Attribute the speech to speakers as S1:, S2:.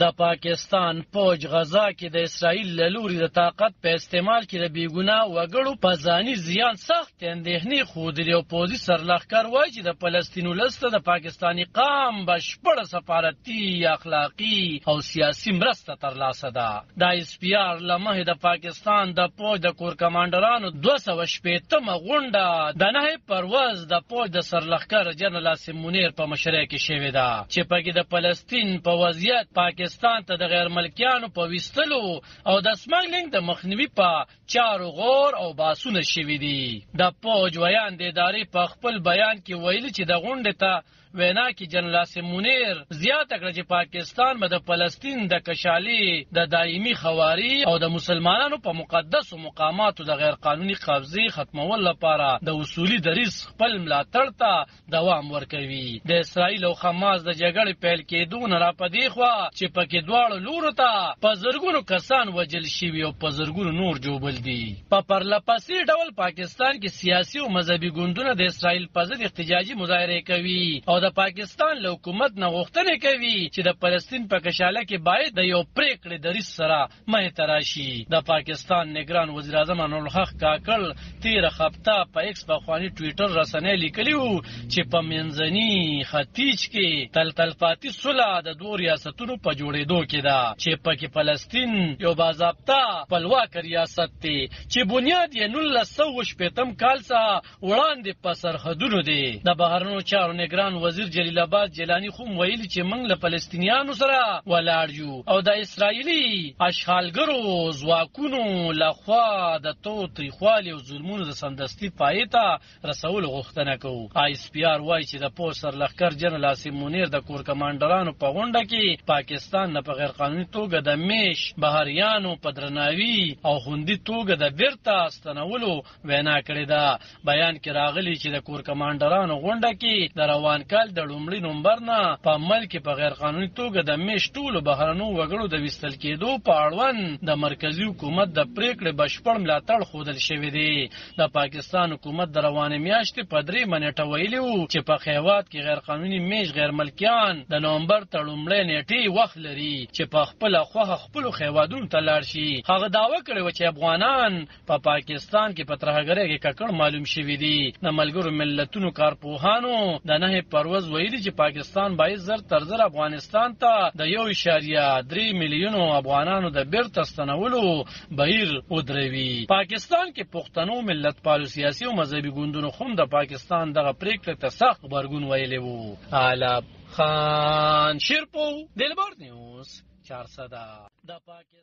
S1: د پاکستان فوج غزا کې د اسرائیل له لوري د طاقت په استعمال کې د بیګناه وګړو په ځاني زیان سخت اندېښنې ښودلې او پوځي سرلښکر وایي چې د فلسطین ولس ته د پاکستاني قام بشپړه سفارتي اخلاقي او سیاسي مرسته ترلاسه ده. د ایس پی آر له مخې د پاکستان د فوج د کور کمانډرانو 280مه غونډه د 9 پروازه د فوج د سرلښکر جنرال عاصم منیر په مشرۍ کې شوې ده چې پکې د فلسطین په وضعیت پاکستان ته د غیر ملکیانو په ویستلو او د سمګلینګ د مخنیوي په چارو غور او باسونه شوي دي. د فوج ویان د ادارې په خپل بیان کې ویلي چې د غونډې ته وینا کې جنرال عاصم منیر زیاته کړه چې پاکستان به د فلسطین د کشالي د دایمي خواري او د مسلمانانو په مقدسو مقاماتو د غیر قانوني قبضې ختمول لپاره د اصولي دریځ خپل ملاتړ ته دوام ورکوي. د اسرائیل او حماس د جګړې پیل کېدو نه را پدې خوا چې پکې دواړو لورو ته په زرګونو کسان وژل شوي او په زرګونو نور جوړل دي. په پرلپسې ډول پاکستان کې سیاسي او مذهبي ګوندونه د اسرائیل په ضد احتجاجي مظاهره کوي او د پاکستان له حکومت نه غوښتنه کوي چې د فلسطین په کشاله کې باید د یو پریکړې دریځ سره مخې ته راشي. د پاکستان نگران وزیر اعظم انور الحق کاکړ تیره هفته په ایکس پخواني ټویټر رسنۍ لیکلي وو چې په منځني ختیځ کې تلپاتې صلح د دوه ریاستونو په جوړېدو کې ده چې پکې فلسطین یو باضابطه خپلواک ریاست دی چې بنیاد یې 1980 کال څخه وړاندې په سرحدونو دی. د بهرنیو چارو نگران وزیر جلیل آباد جیلانی خو ویلي چې موږ له فلسطینیانو سره ولاړ یو او د اسرایلی اشغالګرو ځواکونو لخوا د تاوتریخوالي او ظلمونو د سمدستي پای ته رسولو غوښتنه کوو. ایس پی آر وایي چې د پوځ سرلښکر جنرال عاصم منیر د کور کمانډرانو په غونډه کې پاکستان نه په غیر قانوني توګه د میش بهریانو په درناوي او خوندي توګه د بیرته ستنولو وینا کړې ده. بیان کې راغلی چې د کور کمانډرانو غونډه کې د روان کال د لومړي نومبر نه په ملک په غیر قانوني توګه د میش ټولو بهرنیو وګړو د ویستل کېدو په اړوند د مرکزی حکومت د پریکړې بشپړ ملاتړ ښودل شوی دی. د پاکستان حکومت د روانې میاشتې په 3 نیټه ویلي وو چې په خیوات کې غیر قانوني میش غیر ملکیان د نومبر تر لومړۍ نیټې وخت لري چې په خپل خوخه خپل خیوادونو ته لاړ شي. هغه داوا کړی و چې افغانان په پاکستان کې په ترهګرۍ کې ککړ معلوم شوی دي. د ملګرو ملتونو کارپوهانو د 9 پروازه ویلي چې پاکستان باید زر تر زر افغانستان ته د 1.3 میلیونو افغانانو د بیرته ستنولو بهیر ودروي. پاکستان کې پښتنو ملتپالو سیاسي او مذهبي ګوندونو هم د پاکستان دغه پریکړه ته سخت غبرګون ویلی وو. علب خان شیرپو دلبر نیوز 400